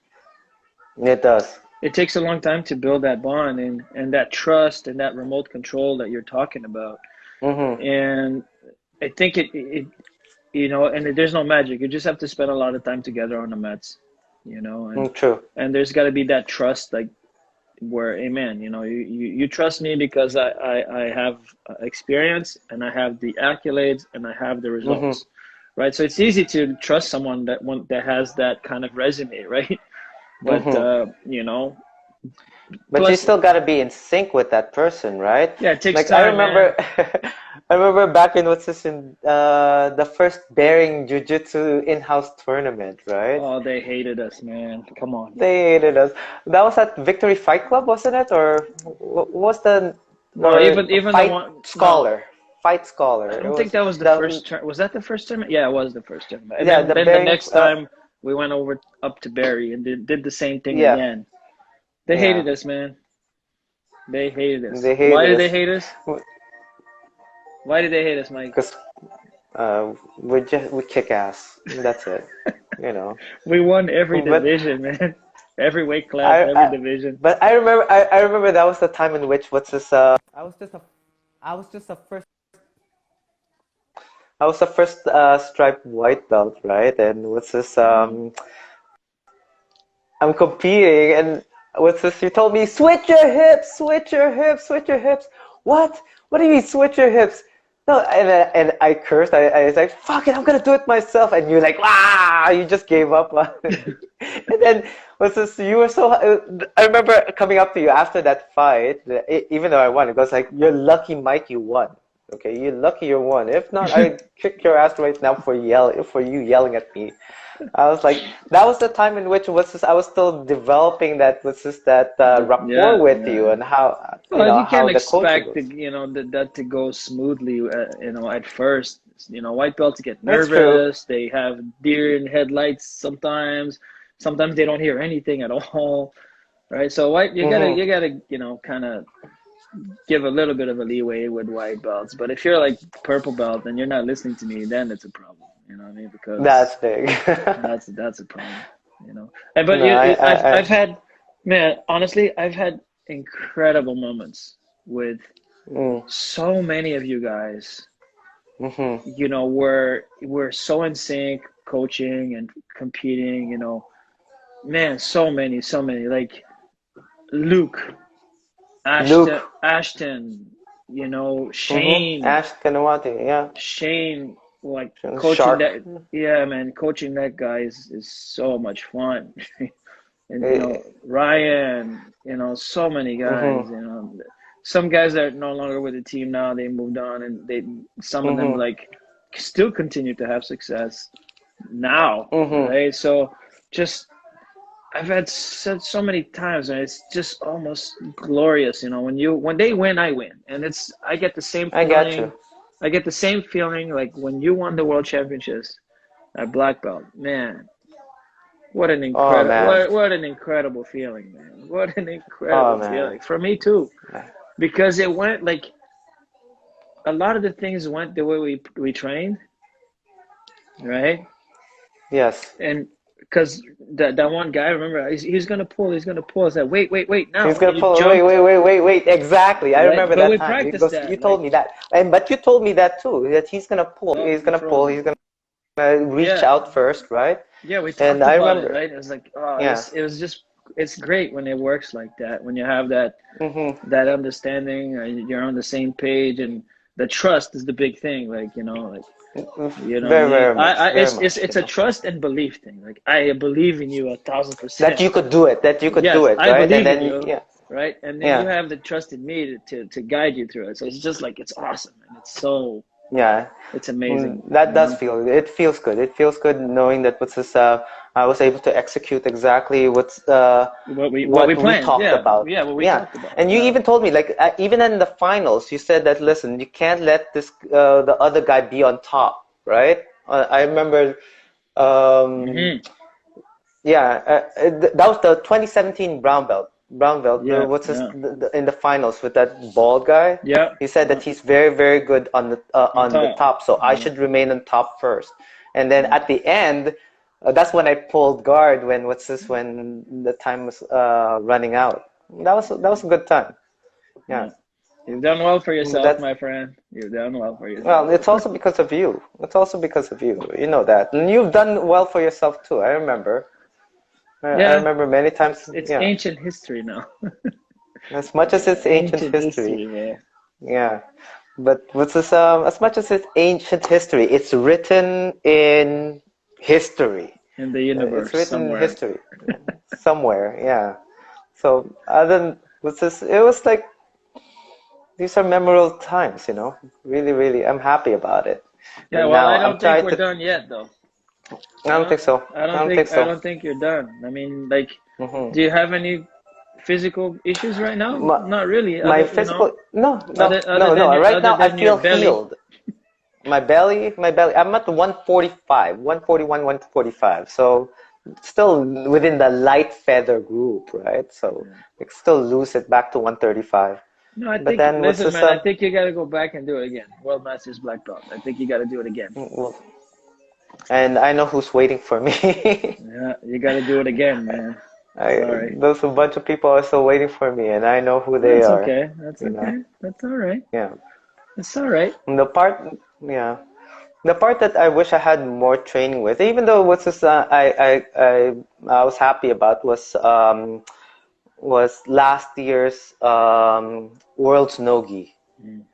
It does. It takes a long time to build that bond and that trust and that remote control that you're talking about. Mm-hmm. And I think and there's no magic. You just have to spend a lot of time together on the mats, and Mm, true. there's got to be that trust, like where, amen, you trust me because I have experience and I have the accolades and I have the Mm-hmm. results, right? So it's easy to trust someone that has that kind of resume, right? But Mm-hmm. But you plus, still got to be in sync with that person, right? yeah, it takes Like I time, man. remember, I remember back in what's this in the first Bearing Jiu-Jitsu in-house tournament, right? Oh, they hated us, man. Come on. They hated us. That was at Victory Fight Club, wasn't it? Or what was the No, or even the Fight one. No, Scholar? Fight Scholar. I It don't think was that was the the first turn. Was that the first tournament? Yeah, it was the first tournament. And yeah then the then the Bearing next time we went over up to Barry and did the same thing yeah again. They yeah hated us, man. They hated us. they Why hated did they us hate us? Why did they hate us, Mike? because we kick ass. That's it. You know. We won every But division, man. Every weight class, I, every I division. but I remember that was the time in which what's this I was just a first I was the first striped white belt, right? And what's this Mm. I'm competing and what's this you told me switch your hips, switch your hips, switch your hips. What do you mean switch your hips? No, and I cursed. I was like, "Fuck it, I'm gonna do it myself." And you're like, "Ah!" You just gave up on it. And then what's this? You were so. I remember coming up to you after that fight. Even though I won, it was like, "You're lucky, Mike. You won. Okay, you're lucky you won. If not, I'd kick your ass right now for you yelling at me." I was like, that was the time in which was this, I was still developing that was just that rapport Yeah, with yeah. you and how Well, you how can't the coaching expect goes. that to go smoothly, at first. White belts get That's true. nervous. They have deer in headlights sometimes. Sometimes they don't hear anything at all, right? So Mm-hmm. you gotta, kind of give a little bit of a leeway with white belts. But if you're like purple belt and you're not listening to me, then it's a problem. You know what I mean? That's Because big. that's a problem. And but No, I've had, man, honestly, I've had incredible moments with mm, so many of you guys. mm-hmm. We're so in sync, coaching and competing. Man, so many. Like Luke, Luke. Ashton. Mm-hmm. Shane, Ash Kanawati, yeah. Shane, like coaching Shark. that. Yeah, man, coaching that guy is so much fun. And Eh, Ryan, so many guys, mm-hmm. some guys that are no longer with the team now, they moved on, and some of them Mm-hmm. like still continue to have success now, Mm-hmm. right? So just I've had said so many times, and it's just almost glorious. You know, when they win, I win, and I get the same I got you. feeling. I get the same feeling like when you won the world championships at black belt. Man, Oh man. what an incredible feeling, man! What an Oh incredible man. feeling for me too, because it went like a lot of the things went the way we trained, right? Yes. And because that one guy, remember, he's gonna pull, he's gonna pull. I said, wait, He's now, and gonna you pull. Wait, jumped, wait, wait, wait, wait. Exactly. I right? remember But that we time practiced because you that, told like, me that, and but you told me that too. That he's gonna pull. oh, He's you gonna pull. froze me. He's gonna reach Yeah, out first, right? yeah, we And talked I about it, remember. right? It was like, oh, Yeah. it was just, it's great when it works like that, when you have that Mhm. that understanding, you're on the same page, and the trust is the big thing, like, you know what I Very, mean? very much. Very It's much. a trust and belief thing. Like I believe in you 1,000%. That you could do it. That you could do Yes, it, I right? And believe in then you, yeah, right? And then you yeah, have the trust in me to guide you through it. So it's just like it's awesome, and yeah. it's amazing, That does feel. It feels good. It feels good knowing that what's this. I was able to execute exactly What we what we planned, talked yeah, about. yeah, what we Yeah, talked about, and you yeah. even told me like even in the finals, you said that listen, you can't let this the other guy be on top, right? I remember. Um, Hmm. Yeah, that was the 2017 brown belt. Brown belt. Yeah, What's his yeah, in the finals with that bald guy? yeah, He said that yeah. he's very, very good On on the top, top, so I yeah, should remain on top first. And then yeah, at the end, that's when I pulled guard. When the time was running out. That was a good time. Yeah, yeah. You've done well for but yourself, that's my friend. You've done well for well. yourself. It's also because of you. It's also because of you. You know that, and you've done well for yourself too. I remember. I Yeah, remember many times. it's Yeah. ancient history now. As much as it's ancient Ancient history, history, man. yeah. But what's this? As much as it's ancient history, it's written in history. In the It's universe written in somewhere. history somewhere. Yeah. So other than what's this? It was like these are memorable times. Really, really, I'm happy about it. Yeah, And well, now I I'm don't think trying we're to. done yet, though. I don't think so. I don't think I so. don't think you're done. I mean, like, Hmm. do you have any physical issues right now? My, Not really. my physical no no no no. Right Other now I than your feel belly. healed. My belly, I'm at 145, 141, 145. So still within the light feather group, right? So Yeah. I can still lose it back to 135. No, I But think. then what's Listen, this? man. I think you got to go back and do it again. World Masters black belt. I think you got to do it again. Well, and I know who's waiting for me. Yeah, you got to do it again, man. Sorry. There's a bunch of people are still waiting for me, and I know who they That's are. okay. That's You know, okay. That's all right. yeah. That's all right. And yeah. The part that I wish I had more training with, even though what's this, I was happy about was last year's World's Nogi. Mm.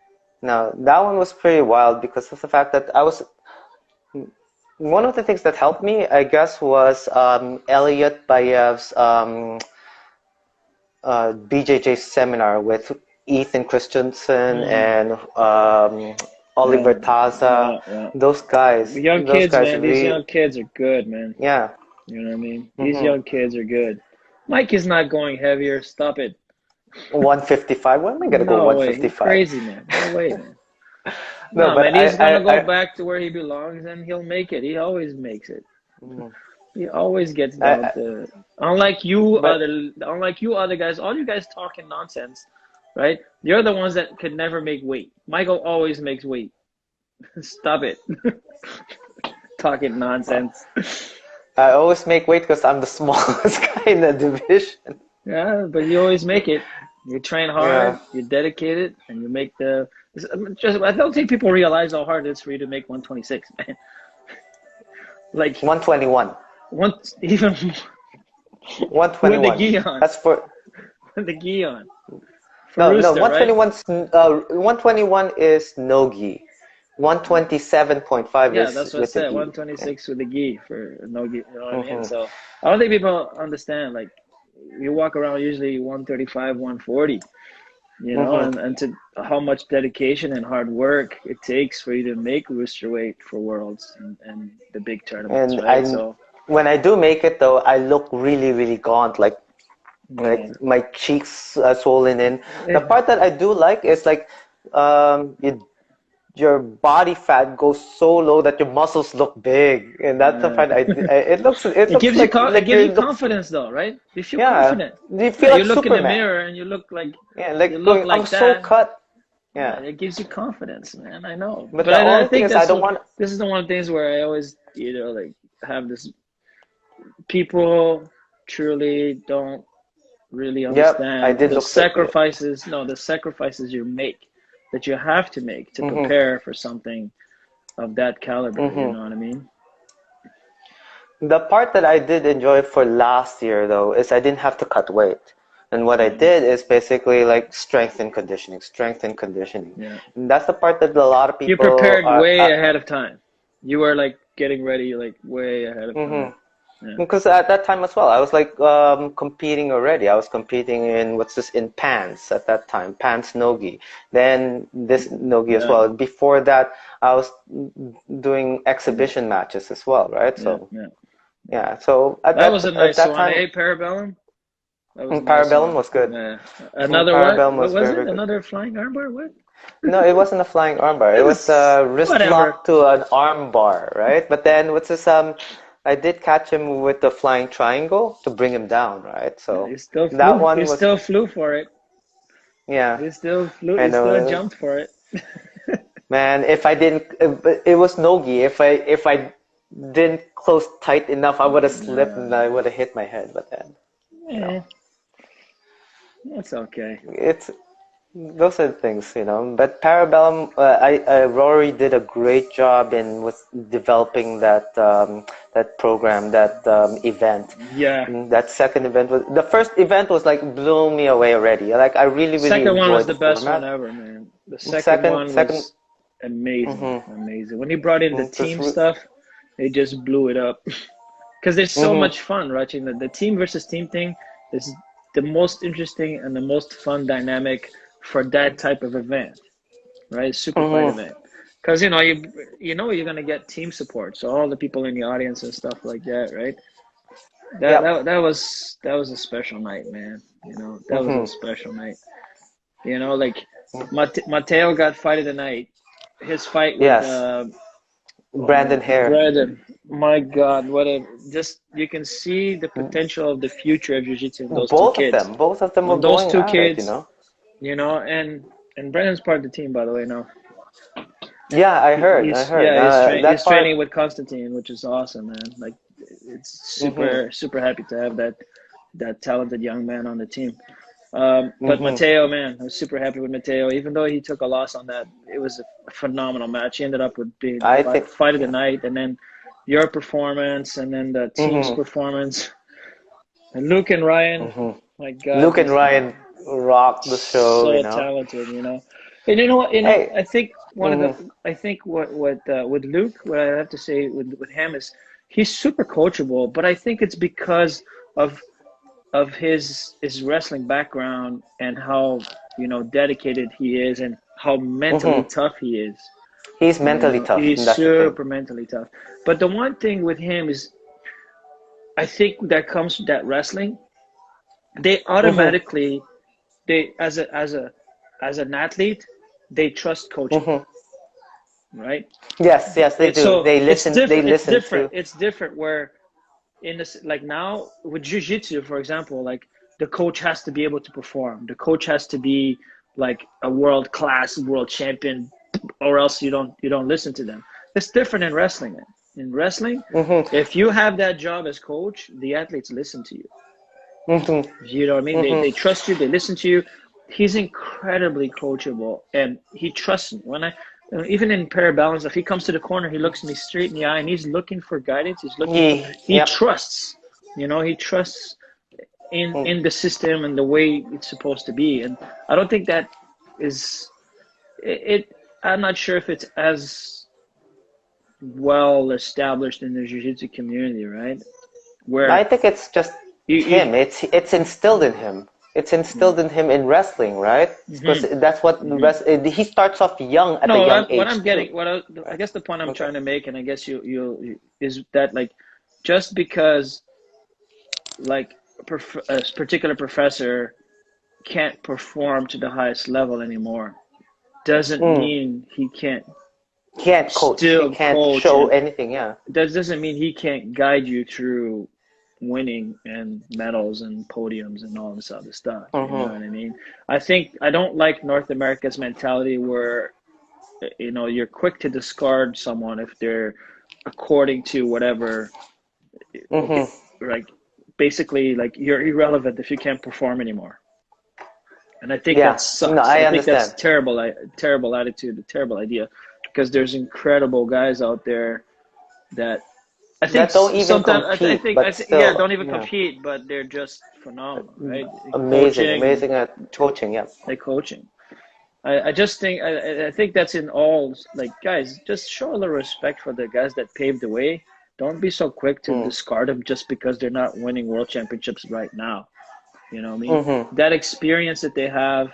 Now that one was pretty wild because of the fact that I was one of the things that helped me, I guess, was Elliot Bayev's BJJ seminar with Ethan Christensen Mm. and Yeah, Oliver Taza. yeah, yeah. Young Those kids, guys man. These really, young kids are good, man. yeah. You know what I mean? These Hmm. young kids are good. Mike is not going heavier. Stop it. 155. When am I gonna go No way. You're 155? crazy, man. No way, man. No, No, but man. He's gonna go back to where he belongs, and he'll make it. He always makes it. He always gets down I to. but Unlike you other guys, all you guys talking nonsense, right? You're the ones that could never make weight. Michael always makes weight. Stop it. Talking nonsense. I always make weight because I'm the smallest guy in the division. Yeah, but you always make it. You train Yeah, hard, you're dedicated, and you make the. I don't think people realize how hard it is for you to make 126, man. Like 121. even with the 121. gi on, That's for with the gi on for no, no. Rooster, right? 121 is no gi. 127.5 Yeah, is that's what I with the said. gi. Yeah. 126 with the gi for no gi. You know what I mean? Hmm. So I don't think people understand. Like you walk around usually 135, 140. Hmm. And to how much dedication and hard work it takes for you to make rooster weight for worlds and the big tournaments, And right? So. when I do make it though, I look really, really gaunt, like Yeah. my cheeks are swollen in. The Yeah. part that I do like is like your body fat goes so low that your muscles look big, and that's the Yeah. part it looks It like gives you you look, confidence though, right? You feel yeah, confident. you Yeah, feel you like look in the Superman. mirror and you look like Yeah, you like look going, I'm like so that. cut. Yeah, Yeah, it gives you confidence, man. I know. but But the I only thing think is I that's don't what want. this is the one of the things where I always, like have this people truly don't really Yep, I understand did look sick. the sacrifices you make that you have to make to Mm-hmm. prepare for something of that caliber, you Mm-hmm. know what I mean? The part that I did enjoy for last year though is I didn't have to cut weight. And what I Yeah. did is basically like strength and conditioning, strength and conditioning. Yeah. And that's the part that a lot of You people prepared are. way ahead of time. You were like getting ready like way ahead of time. Mhm. Yeah. Because at that time as well, I was like competing already. I was competing in what's this in pants at that time, pants nogi. Then this nogi as Yeah. well. Before that, I was doing exhibition matches as well, right? Yeah. So Yeah. yeah. So That was a at nice that one, time, eh? Parabellum. That was a nice Parabellum one. was good. Another what? Parabellum What was was very, it? very good. Another flying armbar? What? No, it wasn't a flying armbar. It It was was a wrist whatever. lock to an arm bar, right? But then what's this? I did catch him with the flying triangle to bring him down, right? Yeah, So that He one was, still flew for it. yeah, He still flew. I He still know, jumped for it. man. If I didn't, it was nogi. If I didn't close tight enough, I would have slipped and I would have hit my head. But then, you know, Yeah, that's okay. it's those are the things, you know. But Parabellum, Rory did a great job in with developing that program, that event. Yeah. That second event was the first event was like blew me away already. Like I really really Second one was enjoyed the the best one format. ever, man. The second Second one second, was amazing, mm-hmm, amazing. When he brought in the just team stuff, it just blew it up. Because there's so mm-hmm, much fun watching the team versus team thing is the most interesting and the most fun dynamic for that type of event, right? Super fight mm-hmm, event. Because you know you're gonna get team support, so all the people in the audience and stuff like that, right? yep, That was a special night, man. You know that was a mm-hmm, special night. You know, like Mateo got fight of the night. His fight with yes, Brandon Hare, Brandon. My God, what a just you can see the potential of the future of jiu-jitsu in those two kids. both of them were On those going two at it, you kids, know. you know, and Brandon's part of the team, by the way. Now Yeah, I heard he's that training part. with Constantine, which is awesome, man. Like it's Mm-hmm, super happy to have that talented young man on the team. But mm-hmm. Mateo, man, I was super happy with Mateo. Even though he took a loss on that, it was a phenomenal match. He ended up with being I think, fight of the yeah. night, and then your performance, and then the team's Mm-hmm. performance. And Luke and Ryan, Mm-hmm. my God, Luke and just Ryan rocked the show, you so know. talented, you know. And you know what? You know, Hey, I think mm-hmm. I think what with Luke, what I have to say with him is he's super coachable, but I think it's because of his wrestling background and how dedicated he is and how mentally Mm-hmm. tough he is. He's You mentally know, tough, he's and that's the thing. super mentally tough. But the one thing with him is, I think that comes with that wrestling. They Mm-hmm. automatically they as an athlete they trust coaching, Mm-hmm. right? Yes, yes, they It's do. so They it's listen. They different. It's listen different. to. It's different where in this like now with jiu-jitsu for example, like the coach has to be able to perform, the coach has to be like a world class world champion, or else you don't listen to them. It's different in wrestling, man. In wrestling, Mm-hmm. if you have that job as coach, the athletes listen to you. Mm-hmm. You know what I mean? They Mm-hmm. trust you, they listen to you. He's incredibly coachable, and he trusts me when I even in parabalance, if he comes to the corner, he looks me straight in the eye and he's looking for guidance. He's looking for he Yep. trusts, he trusts Mm. in the system and the way it's supposed to be. And I don't think that is it. I'm not sure if it's as well established in the jiu-jitsu community, right? I Where think it's just you him. It's instilled in him. It's yeah. instilled in him in wrestling, right? Because Mm-hmm. that's what Mm-hmm. he starts off young at a No, young what age I'm too. getting, I Right? guess the point I'm Okay. trying to make, and I guess you is that like just because like a particular professor can't perform to the highest level anymore doesn't mean he can't coach. He still can't coach, show and anything. Yeah. that doesn't mean he can't guide you through winning and medals and podiums and all this other stuff. You know what I mean? I don't like North America's mentality where you're quick to discard someone if they're according to whatever. Okay, like basically like you're irrelevant if you can't perform anymore. And I think that sucks. No, I think understand. that's terrible attitude, a terrible idea, because there's incredible guys out there that I think that don't even sometimes compete, but still, yeah, don't even compete, but they're just phenomenal, right? amazing at coaching. Yeah. Like coaching. I just think I think that's in all, like, guys, just show a little respect for the guys that paved the way. Don't be so quick to discard them just because they're not winning world championships right now. You know what I mean? That experience that they have,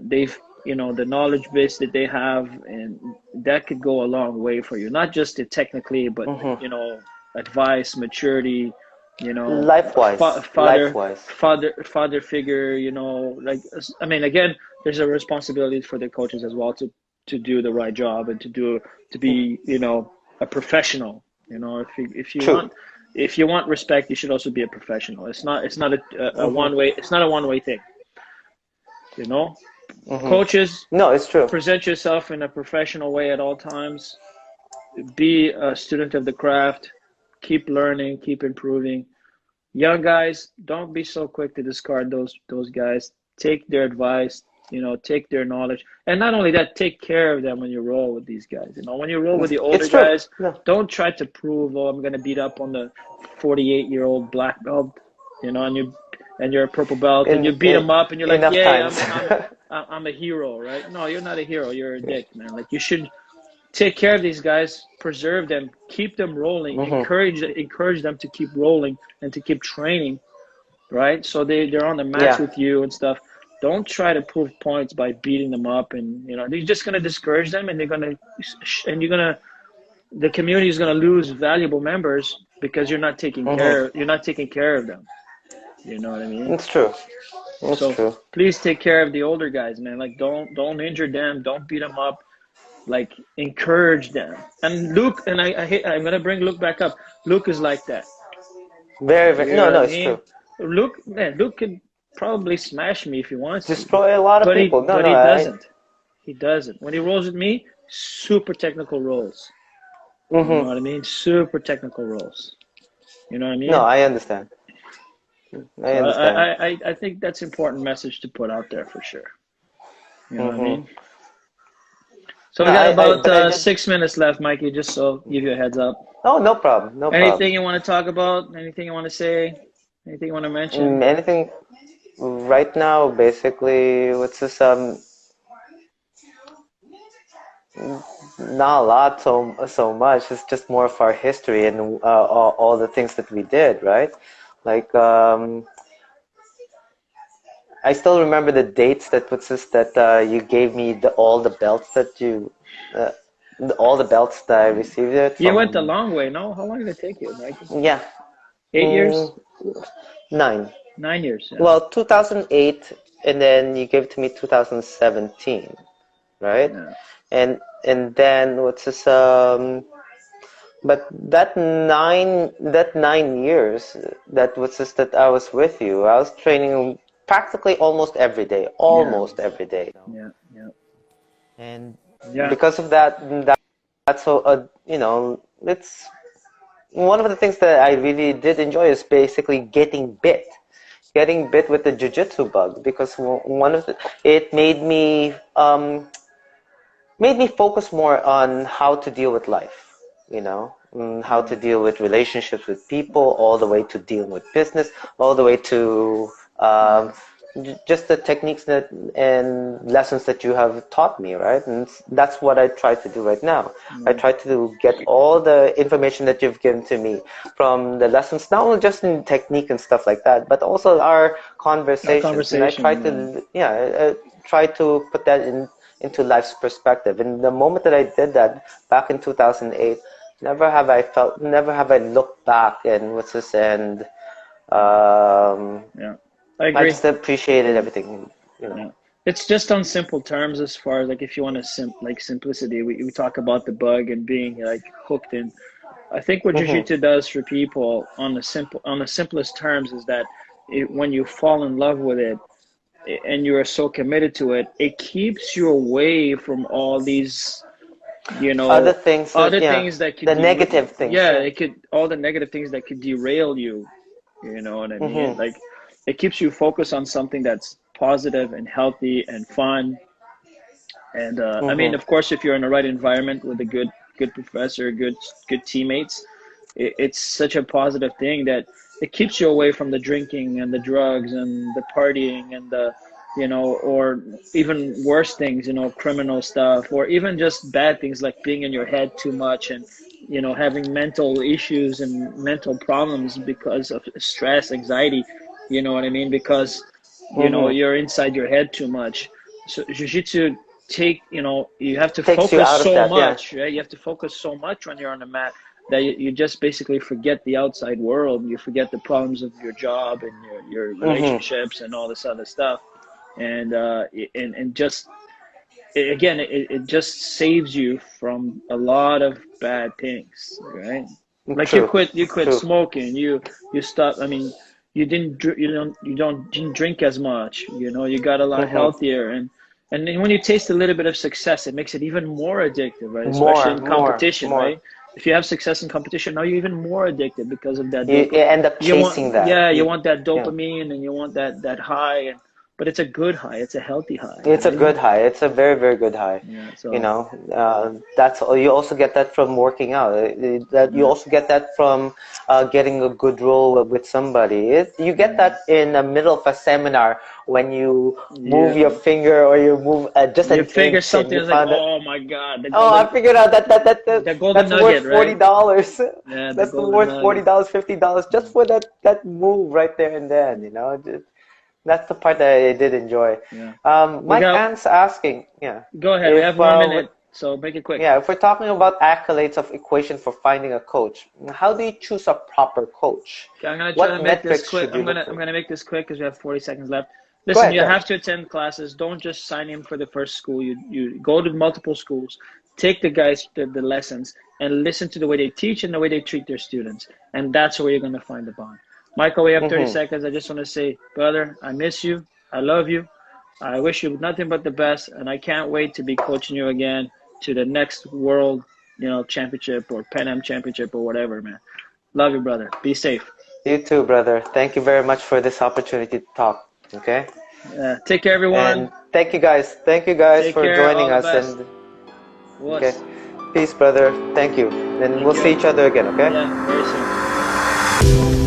they've the knowledge base that they have, and that could go a long way for you. Not just technically, but advice, maturity, Life-wise, father figure. Like, I mean, again, there's a responsibility for the coaches as well to do the right job and to be a professional. If you want respect, you should also be a professional. It's not a one way. It's not a one-way thing. Coaches, no, it's true. Present yourself in a professional way at all times. Be a student of the craft. Keep learning. Keep improving. Young guys, don't be so quick to discard those guys. Take their advice. Take their knowledge, and not only that, take care of them when you roll with these guys. When you roll with the older guys, don't try to prove, I'm going to beat up on the 48-year-old black belt, and you're a purple belt, and you beat them up, and you're like, yeah, I'm a hero, right? No, you're not a hero. You're a dick, man. Like, you should take care of these guys, preserve them, keep them rolling, encourage them to keep rolling and to keep training, right? So they're on the mats with you and stuff. Don't try to prove points by beating them up, and they're just gonna discourage them, and the community is gonna lose valuable members because you're not taking care of them. You know what I mean? It's true. It's true. Please take care of the older guys, man. Like, don't injure them, don't beat them up. Like, encourage them. And Luke, and I'm gonna bring Luke back up. Luke is like that. Very, very. No, it's true. Luke could probably smash me if he wants destroy a lot of people. But he doesn't. He doesn't. When he rolls with me, super technical rolls. You know what I mean? Super technical rolls. You know what I mean? No, I understand. I think that's an important message to put out there for sure. You know what I mean? So we got about 6 minutes left, Mikey, just so give you a heads up. Oh, no problem. Anything you want to talk about? Anything you want to say? Anything you want to mention? Anything right now, basically, what's this, not a lot so much. It's just more of our history and all the things that we did, right? Like, I still remember the dates that you gave me all the belts that all the belts that I received it. You went a long way, no? How long did it take you, Mikey? Yeah. 8 years? 9. 9 years. Yeah. Well, 2008, and then you gave it to me 2017, right? Yeah. And then what's this? But that 9 years, that I was with you, I was training practically almost every day. Every day. Yeah. And because of that's so it's one of the things that I really did enjoy is basically getting bit with the jiu-jitsu bug, because it made me focus more on how to deal with life, how to deal with relationships with people, all the way to dealing with business, all the way to just the techniques and lessons that you have taught me, right? And that's what I try to do right now. I try to get all the information that you've given to me from the lessons, not only just in technique and stuff like that, but also our conversations. And I try try to put that into life's perspective. And the moment that I did that back in 2008, never have I looked back and what's this, and Yeah, I I agree. just appreciated everything, you know. Yeah. It's just on simple terms as far as like if you want to like simplicity, we talk about the bug and being like hooked in. I think what Mm-hmm. jiu-jitsu does for people on the simplest terms is that when you fall in love with it and you are so committed to it, it keeps you away from all these, you Other know, things, other yeah, things that could the negative things, yeah, yeah. it could all the negative things that could derail you. You know what I mean? Mm-hmm. Like it keeps you focused on something that's positive and healthy and fun. And I mean, Mm-hmm. of course, if you're in the right environment with a good professor, good teammates, it's such a positive thing that it keeps you away from the drinking and the drugs and the partying and the, you know, or even worse things, you know, criminal stuff, or even just bad things like being in your head too much and, you know, having mental issues and mental problems because of stress, anxiety, you know what I mean? Because, you know, Mm-hmm. you're inside your head too much. So jiu-jitsu you know, you have to Takes you focus out of so that, yeah. much, right? You have to focus so much when you're on the mat that you just basically forget the outside world. You forget the problems of your job and your Mm-hmm. relationships and all this other stuff. And just again, it just saves you from a lot of bad things, right? Like True, you quit true. smoking, you stop. I mean, you didn't drink as much. You know, you got a lot Mm-hmm. healthier, and then when you taste a little bit of success, it makes it even more addictive, right? Especially More, in more, competition, more. right? If you have success in competition, now you're even more addicted because of that You dopamine. end up chasing that. You want that Yeah. dopamine, and you want that high, but it's a good high. It's a healthy high, It's a right? good high. It's a very, very good high. Yeah. You So, know, that's you also get that from working out. That you yeah. also get that from getting a good role with somebody. You get Yeah. that in the middle of a seminar when you move your Yeah. finger or you move just You an figure inch and something you is like, found that. oh my God, Oh, I figured out the golden that's worth nugget, right? $40. Yeah, the That's golden worth nugget. $40, $50 just for that move right there and then. You know, that's the part that I did enjoy. Yeah. We Mike got, Ann's asking, yeah, go ahead. We have if 1 minute, so make it quick. yeah, if we're talking about accolades of equation for finding a coach, how do you choose a proper coach? Okay, I'm gonna try to What make this metrics quick. should you look I'm for? gonna make this quick because we have 40 seconds left. Go Listen, ahead, you go ahead. have to attend classes. Don't just sign in for the first school. You go to multiple schools, take the guys the lessons, and listen to the way they teach and the way they treat their students, and that's where you're gonna find the bond. Michael, we have 30 Mm-hmm. seconds. I just want to say, brother, I miss you. I love you. I wish you nothing but the best, and I can't wait to be coaching you again to the next world, you know, championship or Pan Am championship or whatever, man. Love you, brother. Be safe. You too, brother. Thank you very much for this opportunity to talk. Okay, Take care, everyone. and thank you guys. Thank you guys Take for care. joining All the us. best. And okay, Was. peace, brother. Thank you. And Thank we'll see you. each other again. Okay. Yeah, very soon.